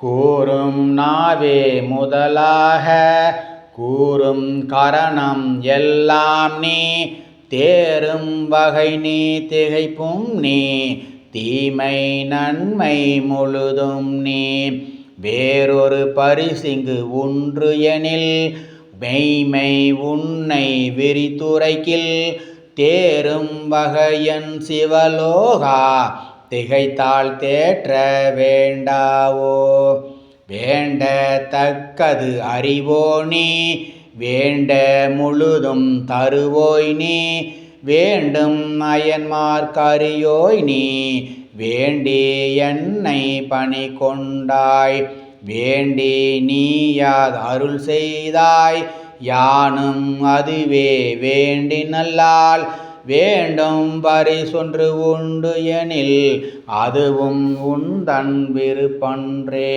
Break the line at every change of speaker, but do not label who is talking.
கூறும் நாவே முதலாக கூறும் கரணம் எல்லாம் நீ தேரும் வகை நீ திகைப்பும் நீ தீமை நன்மை முழுதும் நீ வேறொரு பரிசிங்கு ஒன்று எனில் மெய்மை உன்னை விரித்துரைக்கில் தேரும் வகையன் சிவலோகா திகைத்தால் தேற்ற வேண்டாவோ வேண்ட தக்கது அறிவோ நீ வேண்ட முழுதும் தருவோய் நீ வேண்டும் அயன்மார்க்கரியோய் நீ வேண்டி என்னை பணி கொண்டாய் வேண்டி நீயாது அருள் செய்தாய் யானும் அதுவே வேண்டி நல்லால் வேண்டும் பரிசொன்று உண்டு எனில் அதுவும் உந்தன் விருப்பன்றே.